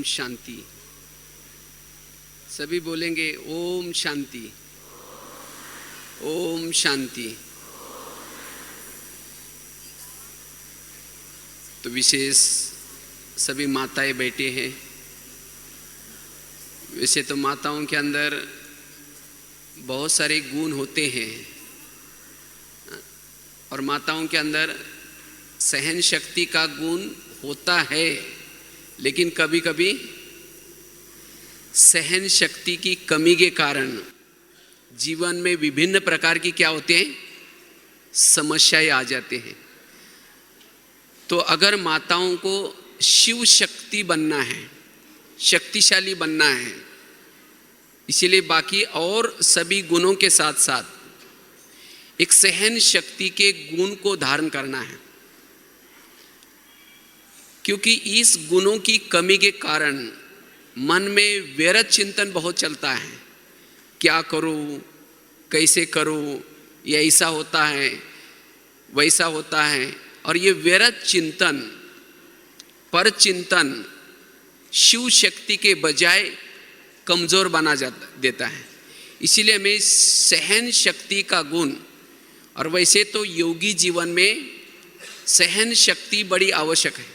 शांति। सभी बोलेंगे ओम शांति, ओम शांति। तो विशेष सभी माताएं बैठे हैं। वैसे तो माताओं के अंदर बहुत सारे गुण होते हैं और माताओं के अंदर सहन शक्ति का गुण होता है, लेकिन कभी कभी सहन शक्ति की कमी के कारण जीवन में विभिन्न प्रकार की क्या होते हैं, समस्याएं आ जाते हैं। तो अगर माताओं को शिव शक्ति बनना है, शक्तिशाली बनना है, इसीलिए बाकी और सभी गुणों के साथ साथ एक सहन शक्ति के गुण को धारण करना है, क्योंकि इस गुणों की कमी के कारण मन में व्यर्थ चिंतन बहुत चलता है। क्या करूं, कैसे करूं, ये ऐसा होता है, वैसा होता है, और ये व्यर्थ चिंतन, पर चिंतन शिव शक्ति के बजाय कमजोर बना देता है। इसीलिए हमें सहन शक्ति का गुण, और वैसे तो योगी जीवन में सहन शक्ति बड़ी आवश्यक है।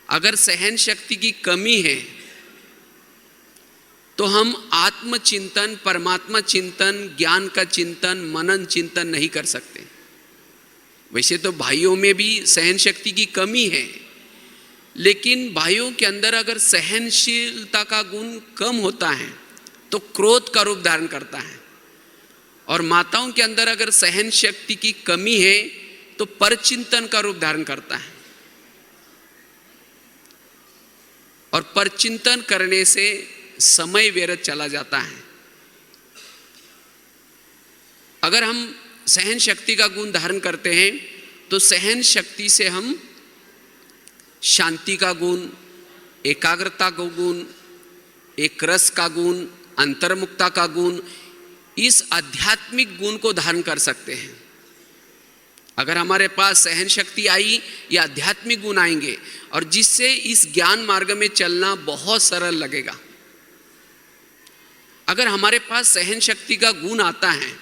अगर सहन शक्ति की कमी है तो हम आत्मचिंतन, परमात्मा चिंतन, ज्ञान का चिंतन, मनन चिंतन नहीं कर सकते। वैसे तो भाइयों में भी सहन शक्ति की कमी है, लेकिन भाइयों के अंदर अगर सहनशीलता का गुण कम होता है तो क्रोध का रूप धारण करता है, और माताओं के अंदर अगर सहन शक्ति की कमी है तो परचिंतन का रूप धारण करता है। और परचिंतन करने से समय व्यर्थ चला जाता है। अगर हम सहन शक्ति का गुण धारण करते हैं तो सहन शक्ति से हम शांति का गुण, एकाग्रता का गुण, एक रस का गुण, अंतर्मुखता का गुण, इस आध्यात्मिक गुण को धारण कर सकते हैं। अगर हमारे पास सहन शक्ति आई, या आध्यात्मिक गुण आएंगे, और जिससे इस ज्ञान मार्ग में चलना बहुत सरल लगेगा। अगर हमारे पास सहन शक्ति का गुण आता है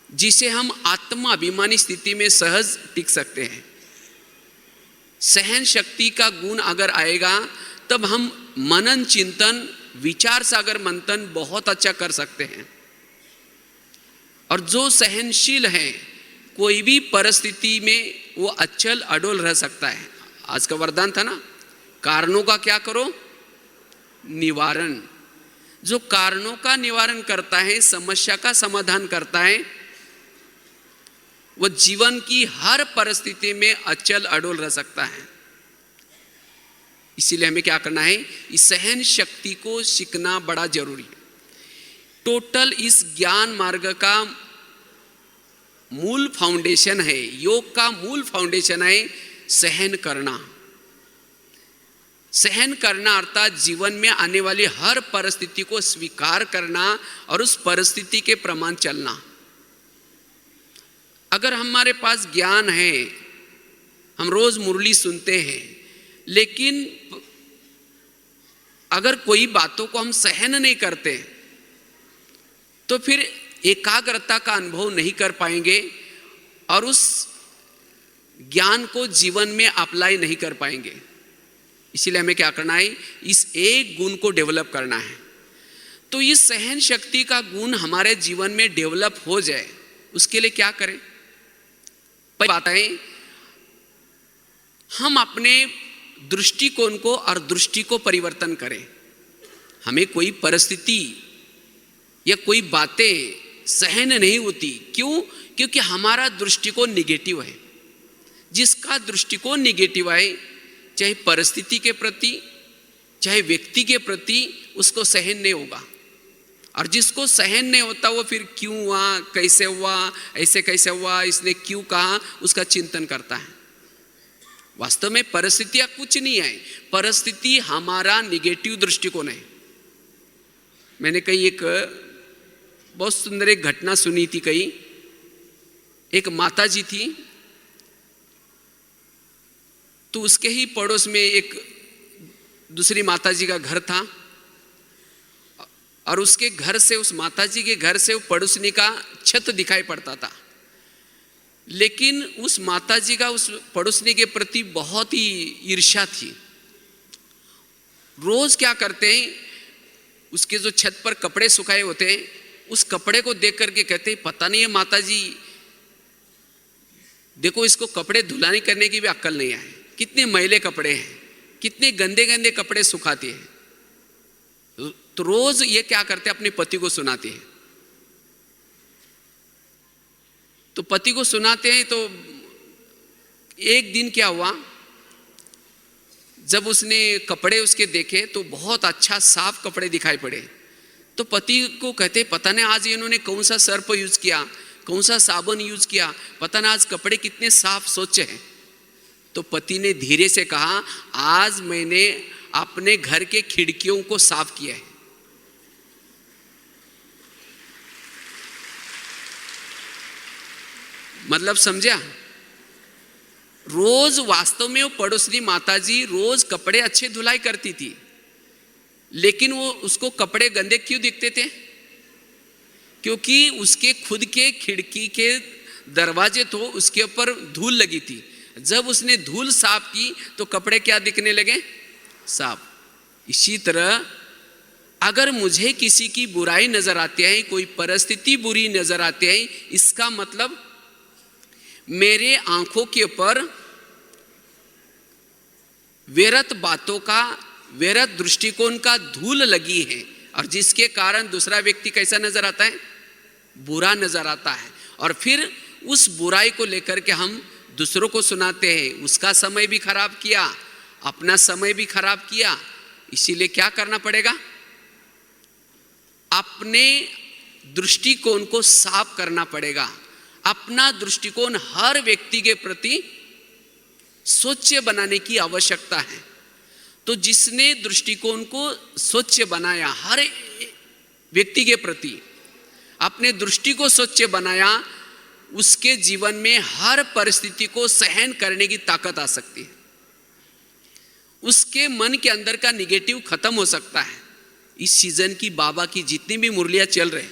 जिसे हम आत्मा अभिमानी स्थिति में सहज टिक सकते हैं, सहन शक्ति का गुण अगर आएगा तब हम मनन चिंतन, विचार सागर मंथन बहुत अच्छा कर सकते हैं। और जो सहनशील है कोई भी परिस्थिति में वो अचल अडोल रह सकता है। आज का वरदान था ना, कारणों का क्या करो, निवारण। जो कारणों का निवारण करता है, समस्या का समाधान करता है, वो जीवन की हर परिस्थिति में अचल अडोल रह सकता है। इसीलिए हमें क्या करना है, इस सहन शक्ति को सीखना बड़ा जरूरी है। टोटल इस ज्ञान मार्ग का मूल फाउंडेशन है, योग का मूल फाउंडेशन है सहन करना। सहन करना अर्थात जीवन में आने वाली हर परिस्थिति को स्वीकार करना और उस परिस्थिति के प्रमाण चलना। अगर हमारे पास ज्ञान है, हम रोज मुरली सुनते हैं, लेकिन अगर कोई बातों को हम सहन नहीं करते तो फिर एकाग्रता का अनुभव नहीं कर पाएंगे और उस ज्ञान को जीवन में अप्लाई नहीं कर पाएंगे। इसीलिए हमें क्या करना है, इस एक गुण को डेवलप करना है। तो इस सहन शक्ति का गुण हमारे जीवन में डेवलप हो जाए, उसके लिए क्या करें? पहली बात है, हम अपने दृष्टिकोण को और दृष्टि को परिवर्तन करें। हमें कोई परिस्थिति या कोई बातें सहन नहीं होती, क्यों? क्योंकि हमारा दृष्टिकोण निगेटिव है। जिसका दृष्टिकोण निगेटिव है, चाहे परिस्थिति के प्रति, चाहे व्यक्ति के प्रति, उसको सहन नहीं होगा। और जिसको सहन नहीं होता वो फिर क्यों हुआ, कैसे हुआ, ऐसे कैसे हुआ, इसने क्यों कहा, उसका चिंतन करता है। वास्तव में परिस्थितियां कुछ नहीं है, परिस्थिति हमारा निगेटिव दृष्टिकोण है। मैंने कहीं एक बहुत सुंदर एक घटना सुनी थी। कहीं एक माता जी थी, तो उसके ही पड़ोस में एक दूसरी माताजी का घर था और उसके घर से, उस माताजी के घर से वो पड़ोसनी का छत दिखाई पड़ता था। लेकिन उस माताजी का उस पड़ोसनी के प्रति बहुत ही ईर्ष्या थी। रोज क्या करते हैं, उसके जो छत पर कपड़े सुखाए होते हैं, उस कपड़े को देख करके कहते हैं, पता नहीं है माताजी, देखो इसको कपड़े धुलाने करने की भी अक्ल नहीं है, कितने मैले कपड़े हैं, कितने गंदे गंदे कपड़े सुखाती है। तो रोज ये क्या करते हैं, अपने पति को सुनाते हैं। तो पति को सुनाते हैं। तो एक दिन क्या हुआ, जब उसने कपड़े उसके देखे तो बहुत अच्छा साफ कपड़े दिखाई पड़े। तो पति को कहते, पता नहीं आज इन्होंने कौन सा सर्फ यूज किया, कौन सा साबुन यूज किया, पता नहीं आज कपड़े कितने साफ स्वच्छ हैं। तो पति ने धीरे से कहा, आज मैंने अपने घर के खिड़कियों को साफ किया है। मतलब समझा? रोज वास्तव में वो पड़ोसनी माताजी रोज कपड़े अच्छे धुलाई करती थी, लेकिन वो उसको कपड़े गंदे क्यों दिखते थे? क्योंकि उसके खुद के खिड़की के दरवाजे तो उसके ऊपर धूल लगी थी। जब उसने धूल साफ की तो कपड़े क्या दिखने लगे? साफ। इसी तरह अगर मुझे किसी की बुराई नजर आती है, कोई परिस्थिति बुरी नजर आती है, इसका मतलब मेरे आंखों के ऊपर व्यर्थ बातों का, व्यर्थ दृष्टिकोण का धूल लगी है, और जिसके कारण दूसरा व्यक्ति कैसा नजर आता है? बुरा नजर आता है। और फिर उस बुराई को लेकर के हम दूसरों को सुनाते हैं। उसका समय भी खराब किया, अपना समय भी खराब किया। इसीलिए क्या करना पड़ेगा? अपने दृष्टिकोण को साफ करना पड़ेगा। अपना दृष्टिकोण हर व्यक्ति के प्रति स्वच्छ बनाने की आवश्यकता है। तो जिसने दृष्टिकोण को स्वच्छ बनाया, हर व्यक्ति के प्रति अपने दृष्टि को स्वच्छ बनाया, उसके जीवन में हर परिस्थिति को सहन करने की ताकत आ सकती है। उसके मन के अंदर का निगेटिव खत्म हो सकता है। इस सीजन की बाबा की जितनी भी मुरलियां चल रहे,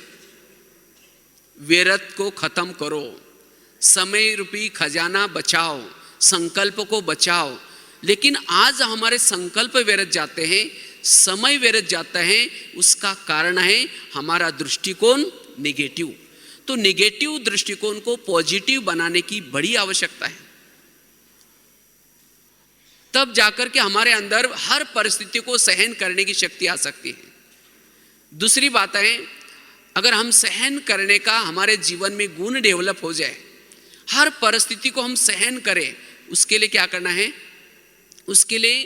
व्यर्थ को खत्म करो, समय रूपी खजाना बचाओ, संकल्प को बचाओ। लेकिन आज हमारे संकल्प व्यर्थ जाते हैं, समय व्यर्थ जाता है। उसका कारण है हमारा दृष्टिकोण नेगेटिव। तो नेगेटिव दृष्टिकोण को पॉजिटिव बनाने की बड़ी आवश्यकता है। तब जाकर के हमारे अंदर हर परिस्थिति को सहन करने की शक्ति आ सकती है। दूसरी बात है, अगर हम सहन करने का हमारे जीवन में गुण डेवलप हो जाए, हर परिस्थिति को हम सहन करें, उसके लिए क्या करना है? उसके लिए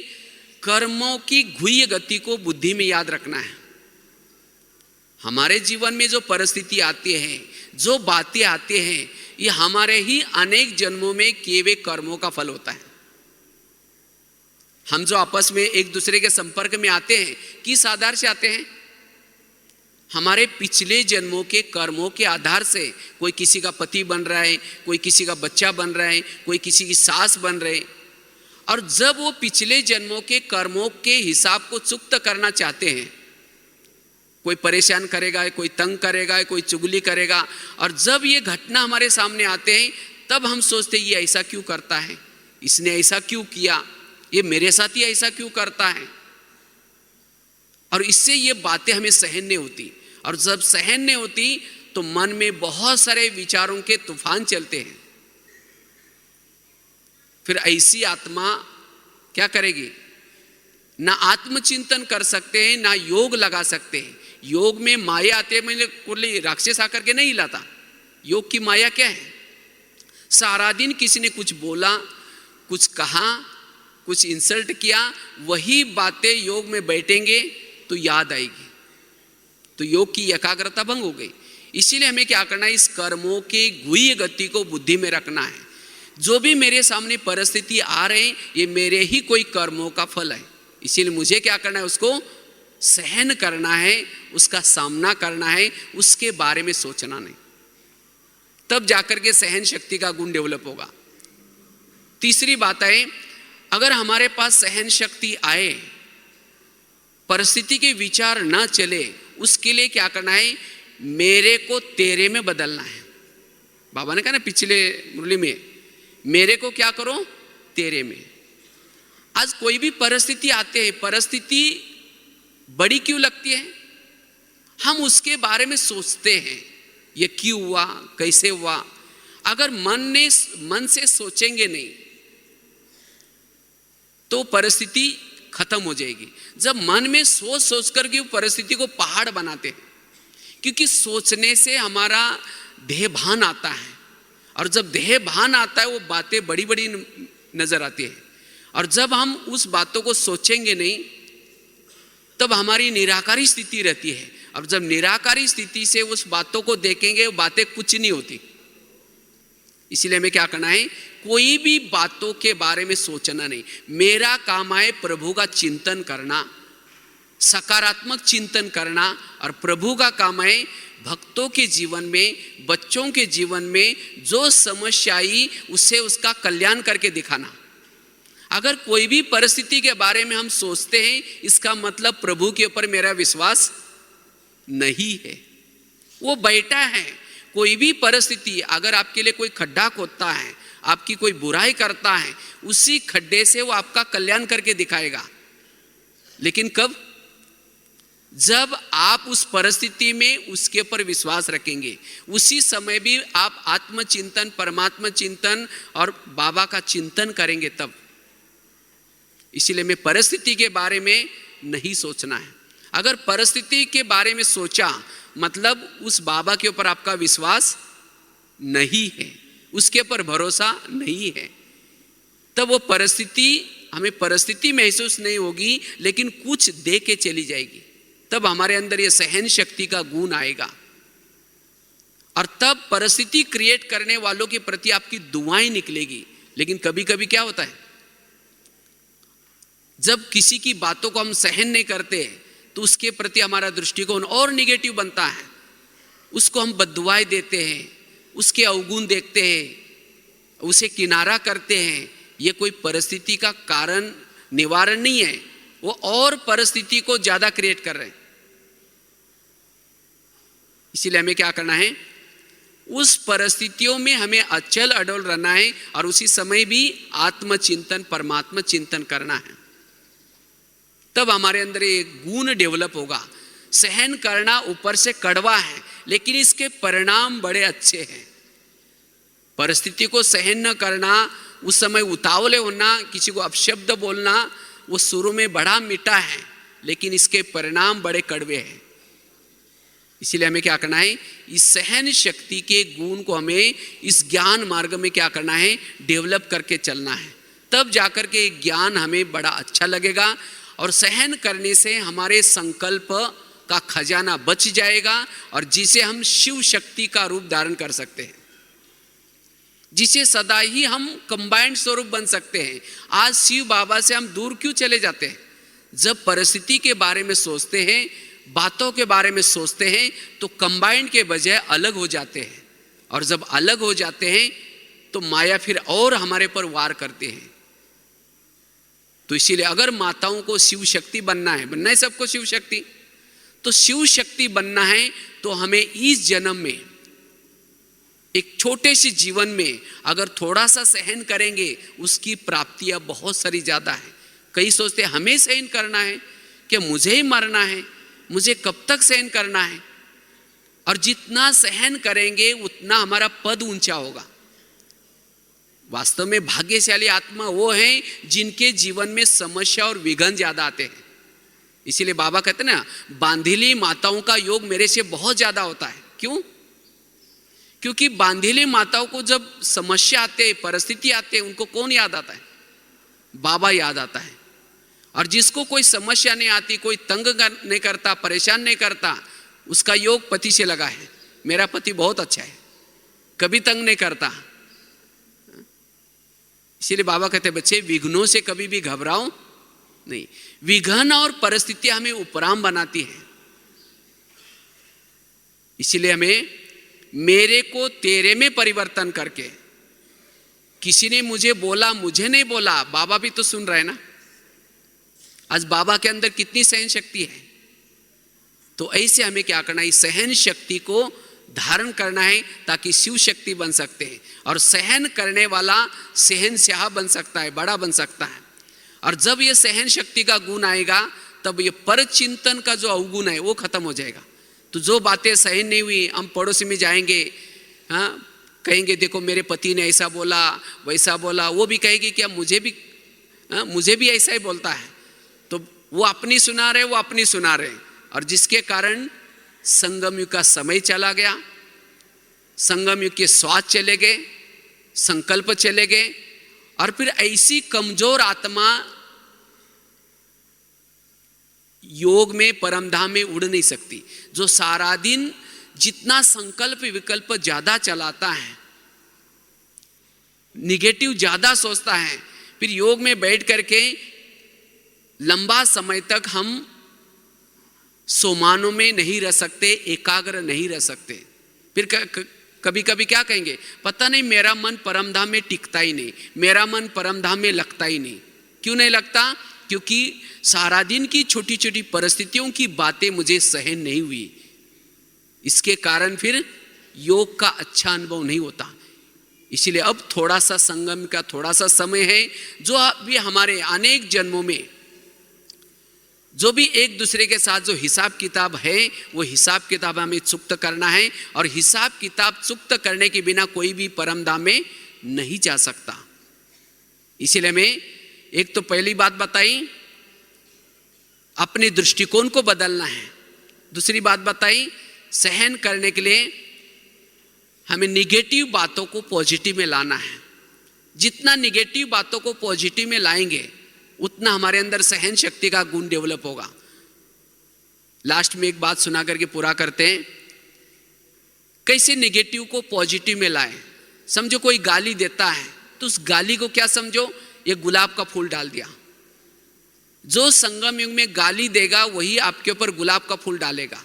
कर्मों की गुह्य गति को बुद्धि में याद रखना है। हमारे जीवन में जो परिस्थिति आती है, जो बातें आती हैं, ये हमारे ही अनेक जन्मों में किए हुए कर्मों का फल होता है। हम जो आपस में एक दूसरे के संपर्क में आते हैं, किस आधार से आते हैं? हमारे पिछले जन्मों के कर्मों के आधार से। कोई किसी का पति बन रहा है, कोई किसी का बच्चा बन रहा है, कोई किसी की सास बन रहे। और जब वो पिछले जन्मों के कर्मों के हिसाब को चुकता करना चाहते हैं, कोई परेशान करेगा, कोई तंग करेगा, कोई चुगली करेगा, और जब ये घटना हमारे सामने आते हैं, तब हम सोचते हैं ये ऐसा क्यों करता है, इसने ऐसा क्यों किया, ये मेरे साथ ही ऐसा क्यों करता है। और इससे ये बातें हमें सहन नहीं होती। और जब सहन नहीं होती तो मन में बहुत सारे विचारों के तूफान चलते हैं। फिर ऐसी आत्मा क्या करेगी? ना आत्मचिंतन कर सकते हैं, ना योग लगा सकते हैं। योग में माया आते हैं, मैंने कोई राक्षस आकर के नहीं लाता। योग की माया क्या है? सारा दिन किसी ने कुछ बोला, कुछ कहा, कुछ इंसल्ट किया, वही बातें योग में बैठेंगे तो याद आएगी, तो योग की एकाग्रता भंग हो गई। इसीलिए हमें क्या करना है? इस कर्मों के गुह्य गति को बुद्धि में रखना है। जो भी मेरे सामने परिस्थिति आ रहे हैं, ये मेरे ही कोई कर्मों का फल है। इसीलिए मुझे क्या करना है? उसको सहन करना है, उसका सामना करना है, उसके बारे में सोचना नहीं। तब जाकर के सहन शक्ति का गुण डेवलप होगा। तीसरी बात है, अगर हमारे पास सहन शक्ति आए परिस्थिति के विचार ना चले, उसके लिए क्या करना है, मेरे को तेरे में बदलना है। बाबा ने कहा ना पिछले मुरली में, मेरे को क्या करो, तेरे में। आज कोई भी परिस्थिति आते हैं, परिस्थिति बड़ी क्यों लगती है, हम उसके बारे में सोचते हैं, ये क्यों हुआ, कैसे हुआ। अगर मन से सोचेंगे नहीं तो परिस्थिति खत्म हो जाएगी। जब मन में सोच सोच करके परिस्थिति को पहाड़ बनाते हैं, क्योंकि सोचने से हमारा देह भान आता है, और जब देह भान आता है वो बातें बड़ी बड़ी नजर आती है, और जब हम उस बातों को सोचेंगे नहीं तब हमारी निराकारी स्थिति रहती है, और जब निराकारी स्थिति से उस बातों को देखेंगे वो बातें कुछ नहीं होती। इसीलिए हमें क्या करना है, कोई भी बातों के बारे में सोचना नहीं। मेरा काम है प्रभु का चिंतन करना, सकारात्मक चिंतन करना, और प्रभु का काम है भक्तों के जीवन में, बच्चों के जीवन में जो समस्या आई उससे उसका कल्याण करके दिखाना। अगर कोई भी परिस्थिति के बारे में हम सोचते हैं, इसका मतलब प्रभु के ऊपर मेरा विश्वास नहीं है, वो बैठा है। कोई भी परिस्थिति, अगर आपके लिए कोई खड्डा खोदता है, आपकी कोई बुराई करता है, उसी खड्डे से वो आपका कल्याण करके दिखाएगा। लेकिन कब, जब आप उस परिस्थिति में उसके ऊपर विश्वास रखेंगे, उसी समय भी आप आत्मचिंतन, परमात्मा चिंतन और बाबा का चिंतन करेंगे तब। इसीलिए मैं परिस्थिति के बारे में नहीं सोचना है। अगर परिस्थिति के बारे में सोचा मतलब उस बाबा के ऊपर आपका विश्वास नहीं है, उसके ऊपर भरोसा नहीं है, तब वो परिस्थिति, हमें परिस्थिति महसूस नहीं होगी लेकिन कुछ दे के चली जाएगी। तब हमारे अंदर ये सहन शक्ति का गुण आएगा, और तब परिस्थिति क्रिएट करने वालों के प्रति आपकी दुआएं निकलेगी। लेकिन कभी कभी क्या होता है, जब किसी की बातों को हम सहन नहीं करते तो उसके प्रति हमारा दृष्टिकोण और निगेटिव बनता है, उसको हम बद्दुआएं देते हैं, उसके अवगुण देखते हैं, उसे किनारा करते हैं। ये कोई परिस्थिति का कारण निवारण नहीं है, वो और परिस्थिति को ज्यादा क्रिएट कर रहे हैं। इसीलिए हमें क्या करना है, उस परिस्थितियों में हमें अचल अडोल रहना है, और उसी समय भी आत्मचिंतन, परमात्मा चिंतन करना है। तब हमारे अंदर एक गुण डेवलप होगा। सहन करना ऊपर से कड़वा है, लेकिन इसके परिणाम बड़े अच्छे हैं। परिस्थिति को सहन न करना, उस समय उतावले होना, किसी को अपशब्द बोलना, वो शुरू में बड़ा मीठा है लेकिन इसके परिणाम बड़े कड़वे हैं। इसीलिए हमें क्या करना है, इस सहन शक्ति के गुण को हमें इस ज्ञान मार्ग में क्या करना है, डेवलप करके चलना है। तब जाकर के ज्ञान हमें बड़ा अच्छा लगेगा, और सहन करने से हमारे संकल्प का खजाना बच जाएगा, और जिसे हम शिव शक्ति का रूप धारण कर सकते हैं, जिसे सदा ही हम कंबाइंड स्वरूप बन सकते हैं। आज शिव बाबा से हम दूर क्यों चले जाते हैं? जब परिस्थिति के बारे में सोचते हैं, बातों के बारे में सोचते हैं, तो कंबाइंड के बजाय अलग हो जाते हैं, और जब अलग हो जाते हैं तो माया फिर और हमारे पर वार करते हैं। तो इसीलिए अगर माताओं को शिव शक्ति बनना है सबको शिव शक्ति, तो शिव शक्ति बनना है तो हमें इस जन्म में, एक छोटे से जीवन में अगर थोड़ा सा सहन करेंगे, उसकी प्राप्तियां बहुत सारी ज्यादा है। कई सोचते हैं हमें सहन करना है कि मुझे ही मरना है, मुझे कब तक सहन करना है, और जितना सहन करेंगे उतना हमारा पद ऊंचा होगा। वास्तव में भाग्यशाली आत्मा वो है जिनके जीवन में समस्या और विघ्न ज्यादा आते हैं। इसीलिए बाबा कहते हैं ना, बांधिली माताओं का योग मेरे से बहुत ज्यादा होता है। क्यों? क्योंकि बांधिली माताओं को जब समस्या आते हैं, परिस्थिति आते हैं, उनको कौन याद आता है? बाबा याद आता है। और जिसको कोई समस्या नहीं आती, कोई तंग नहीं करता, परेशान नहीं करता, उसका योग पति से लगा है। मेरा पति बहुत अच्छा है, कभी तंग नहीं करता। इसीलिए बाबा कहते हैं बच्चे, विघ्नों से कभी भी घबराओ नहीं। विघ्न और परिस्थितियां हमें उपराम बनाती है। इसीलिए हमें मेरे को तेरे में परिवर्तन करके, किसी ने मुझे बोला, मुझे नहीं बोला, बाबा भी तो सुन रहे हैं ना। आज बाबा के अंदर कितनी सहन शक्ति है। तो ऐसे हमें क्या करना है, सहन शक्ति को धारण करना है ताकि शिव शक्ति बन सकते हैं। और सहन करने वाला सहनशाह बन सकता है, बड़ा बन सकता है। और जब ये सहन शक्ति का गुण आएगा तब ये पर चिंतन का जो अवगुण है वो खत्म हो जाएगा। तो जो बातें सहन नहीं हुई, हम पड़ोसी में जाएंगे, हाँ, कहेंगे देखो मेरे पति ने ऐसा बोला वैसा बोला, वो भी कहेगी क्या मुझे भी ऐसा ही बोलता है। तो वो अपनी सुना रहे, वो अपनी सुना रहे, और जिसके कारण संगम युग का समय चला गया, संगम युग के स्वाद चले गए, संकल्प चले गए। और फिर ऐसी कमजोर आत्मा योग में परमधाम में उड़ नहीं सकती। जो सारा दिन जितना संकल्प विकल्प ज्यादा चलाता है, निगेटिव ज्यादा सोचता है, फिर योग में बैठ करके लंबा समय तक हम सोमानों में नहीं रह सकते, एकाग्र नहीं रह सकते। फिर कभी कभी क्या कहेंगे, पता नहीं मेरा मन परमधाम में टिकता ही नहीं, मेरा मन परमधाम में लगता ही नहीं। क्यों नहीं लगता? क्योंकि सारा दिन की छोटी छोटी परिस्थितियों की बातें मुझे सहन नहीं हुई। इसके कारण फिर योग का अच्छा अनुभव नहीं होता। इसलिए अब थोड़ा सा संगम का थोड़ा सा समय है, जो अभी हमारे अनेक जन्मों में जो भी एक दूसरे के साथ जो हिसाब किताब है, वो हिसाब किताब हमें चुक्त करना है। और हिसाब किताब चुक्त करने के बिना कोई भी परमधाम में नहीं जा सकता। इसलिए मैं एक तो पहली बात बताई, अपने दृष्टिकोण को बदलना है। दूसरी बात बताई, सहन करने के लिए हमें निगेटिव बातों को पॉजिटिव में लाना है। जितना निगेटिव बातों को पॉजिटिव में लाएंगे उतना हमारे अंदर सहन शक्ति का गुण डेवलप होगा। लास्ट में एक बात सुना करके पूरा करते हैं, कैसे निगेटिव को पॉजिटिव में लाएं। समझो कोई गाली देता है तो उस गाली को क्या समझो, ये गुलाब का फूल डाल दिया। जो संगम युग में गाली देगा वही आपके ऊपर गुलाब का फूल डालेगा।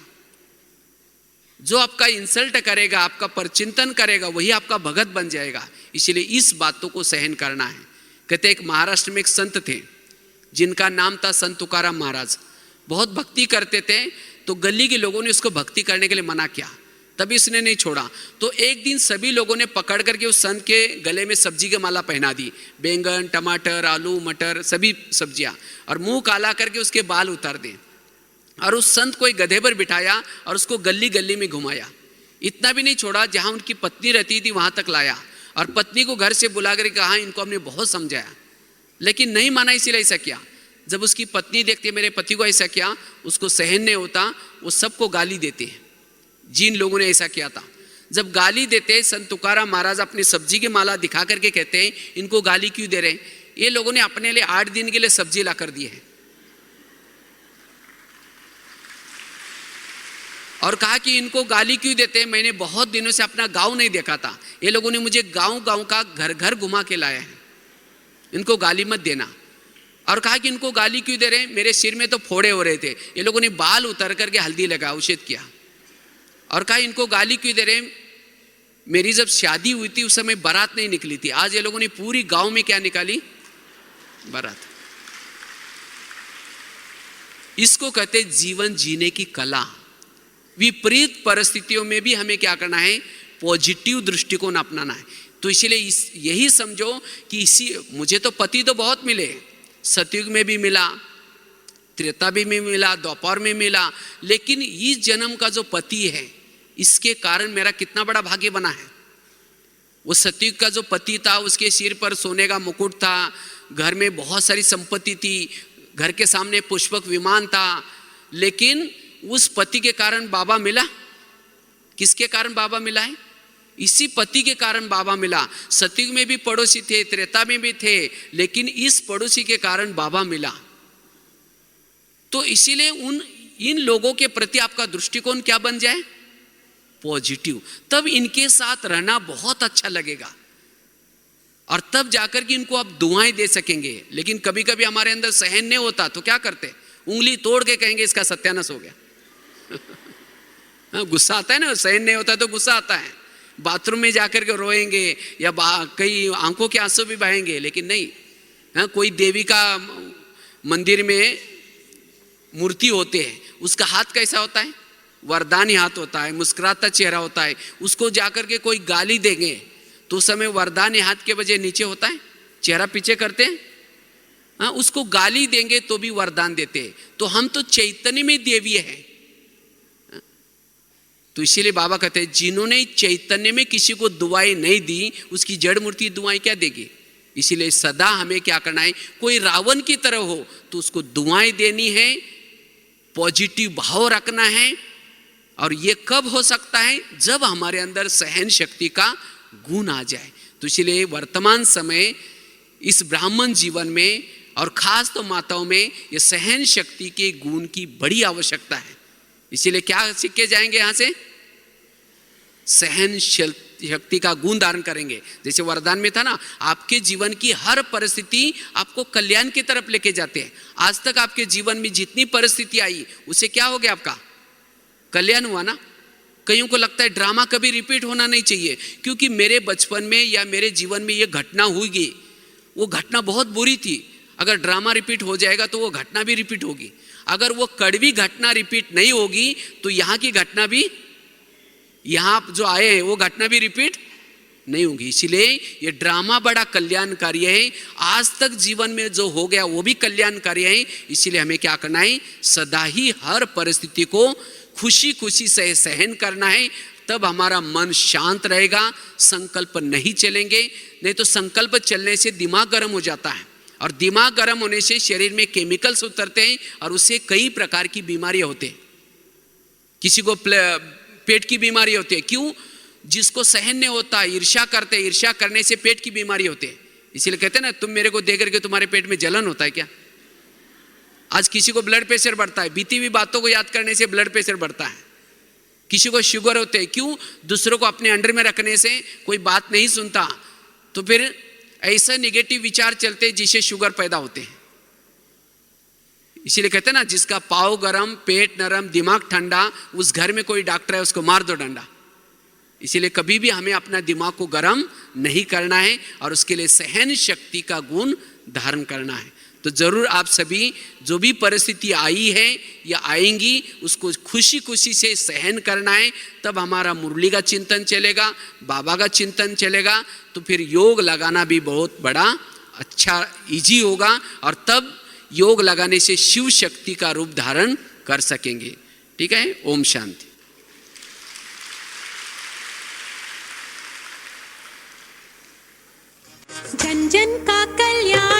जो आपका इंसल्ट करेगा, आपका परचिंतन करेगा, वही आपका भगत बन जाएगा। इसलिए इस बातों को सहन करना है। कहते एक महाराष्ट्र में एक संत थे जिनका नाम था संत तुकाराम महाराज। बहुत भक्ति करते थे, तो गली के लोगों ने उसको भक्ति करने के लिए मना किया, तभी उसने नहीं छोड़ा। तो एक दिन सभी लोगों ने पकड़ करके उस संत के गले में सब्जी की माला पहना दी, बैंगन, टमाटर, आलू, मटर, सभी सब्जियां, और मुंह काला करके उसके बाल उतार दिए। और उस संत को एक गधे पर बिठाया और उसको गली गली में घुमाया। इतना भी नहीं छोड़ा, जहां उनकी पत्नी रहती थी वहां तक लाया, और पत्नी को घर से बुला कर कहा इनको हमने बहुत समझाया लेकिन नहीं माना, इसीलिए ऐसा किया। जब उसकी पत्नी देखती है मेरे पति को ऐसा किया, उसको सहन नहीं होता, वो सबको गाली देते हैं जिन लोगों ने ऐसा किया था। जब गाली देते संत तुकाराम महाराज अपनी सब्जी की माला दिखा करके कहते हैं इनको गाली क्यों दे रहे हैं? ये लोगों ने अपने लिए 8 दिन के लिए सब्जी ला कर दी है। और कहा कि इनको गाली क्यों देते हैं, मैंने बहुत दिनों से अपना गांव नहीं देखा था, ये लोगों ने मुझे गांव गांव का घर घर घुमा के लाया है, इनको गाली मत देना। और कहा कि इनको गाली क्यों दे रहे हैं, मेरे सिर में तो फोड़े हो रहे थे, ये लोगों ने बाल उतर करके हल्दी लगा औषध किया। और कहा इनको गाली क्यों दे रहे हैं, मेरी जब शादी हुई थी उस समय बारात नहीं निकली थी, आज ये लोगों ने पूरी गांव में क्या निकाली, बारात। इसको कहते जीवन जीने की कला। विपरीत परिस्थितियों में भी हमें क्या करना है, पॉजिटिव दृष्टिकोण अपनाना है। तो इसलिए यही समझो कि मुझे तो पति तो बहुत मिले, सतयुग में भी मिला, त्रेता भी में मिला, द्वापर में मिला, लेकिन इस जन्म का जो पति है इसके कारण मेरा कितना बड़ा भाग्य बना है। वो सतयुग का जो पति था उसके सिर पर सोने का मुकुट था, घर में बहुत सारी संपत्ति थी, घर के सामने पुष्पक विमान था, लेकिन उस पति के कारण बाबा मिला। किसके कारण बाबा मिला है? इसी पति के कारण बाबा मिला। सतयुग में भी पड़ोसी थे, त्रेता में भी थे, लेकिन इस पड़ोसी के कारण बाबा मिला। तो इसीलिए इन लोगों के प्रति आपका दृष्टिकोण क्या बन जाए, पॉजिटिव। तब इनके साथ रहना बहुत अच्छा लगेगा और तब जाकर के इनको आप दुआएं दे सकेंगे। लेकिन कभी कभी हमारे अंदर सहन नहीं होता तो क्या करते, उंगली तोड़ के कहेंगे इसका सत्यानाश हो गया। गुस्सा आता है ना, सहन नहीं होता तो गुस्सा आता है, बाथरूम में जाकर के रोएंगे या कई आंखों के आंसू भी बहेंगे, लेकिन नहीं। कोई देवी का मंदिर में मूर्ति होते हैं, उसका हाथ कैसा होता है? वरदानी हाथ होता है, मुस्कुराता चेहरा होता है। उसको जाकर के कोई गाली देंगे तो उस समय वरदानी हाथ के बजाय नीचे होता है, चेहरा पीछे करते हैं। हाँ, उसको गाली देंगे तो भी वरदान देते हैं। तो हम तो चैतन्य में देवीय हैं। तो इसीलिए बाबा कहते हैं जिन्होंने चैतन्य में किसी को दुआएं नहीं दी, उसकी जड़ मूर्ति दुआएं क्या देगी? इसीलिए सदा हमें क्या करना है, कोई रावण की तरह हो तो उसको दुआएं देनी है, पॉजिटिव भाव रखना है। और ये कब हो सकता है? जब हमारे अंदर सहन शक्ति का गुण आ जाए। तो इसलिए वर्तमान समय इस ब्राह्मण जीवन में और खास तो माताओं में ये सहन शक्ति के गुण की बड़ी आवश्यकता है। इसीलिए क्या सीख के जाएंगे यहाँ से? सहन शक्ति का गुण धारण करेंगे। जैसे वरदान में था ना, आपके जीवन की हर परिस्थिति आपको कल्याण की तरफ लेके जाते हैं। आज तक आपके जीवन में जितनी परिस्थिति आई उसे क्या हो गया? आपका कल्याण हुआ ना। कईयों को लगता है ड्रामा कभी रिपीट होना नहीं चाहिए, क्योंकि मेरे बचपन में या मेरे जीवन में ये घटना हुई, वो घटना बहुत बुरी थी। अगर ड्रामा रिपीट हो जाएगा तो वो घटना भी रिपीट होगी। अगर वो कड़वी घटना रिपीट नहीं होगी तो यहाँ की घटना भी, यहाँ जो आए हैं वो घटना भी रिपीट नहीं होगी। इसलिए ये ड्रामा बड़ा कल्याणकारी है। आज तक जीवन में जो हो गया वो भी कल्याणकारी है। इसीलिए हमें क्या करना है? सदा ही हर परिस्थिति को खुशी खुशी से सहन करना है। तब हमारा मन शांत रहेगा, संकल्प नहीं चलेंगे। नहीं तो संकल्प चलने से दिमाग गर्म हो जाता है, और दिमाग गर्म होने से शरीर में केमिकल्स उतरते हैं और उससे कई प्रकार की बीमारियां होती हैं। किसी को पेट की बीमारी होती है। क्यों? जिसको सहन नहीं होता, ईर्ष्या करते, ईर्ष्या करने से पेट की बीमारी होती है। इसीलिए कहते हैं ना, तुम मेरे को देख करके तुम्हारे पेट में जलन होता है क्या? आज किसी को ब्लड प्रेशर बढ़ता है, बीती हुई बातों को याद करने से ब्लड प्रेशर बढ़ता है। किसी को शुगर होते है। क्यों? दूसरों को अपने अंडर में रखने से कोई बात नहीं सुनता, तो फिर ऐसा निगेटिव विचार चलते जिससे शुगर पैदा होते हैं। इसीलिए कहते हैं ना, जिसका पाँव गरम, पेट नरम, दिमाग ठंडा, उस घर में कोई डॉक्टर है उसको मार दो डंडा। इसीलिए कभी भी हमें अपना दिमाग को गरम नहीं करना है और उसके लिए सहन शक्ति का गुण धारण करना है। तो जरूर आप सभी जो भी परिस्थिति आई है या आएंगी उसको खुशी खुशी से सहन करना है। तब हमारा मुरली का चिंतन चलेगा, बाबा का चिंतन चलेगा, तो फिर योग लगाना भी बहुत बड़ा अच्छा इजी होगा। और तब योग लगाने से शिव शक्ति का रूप धारण कर सकेंगे। ठीक है? ओम शांति। जन जन का कल्याण।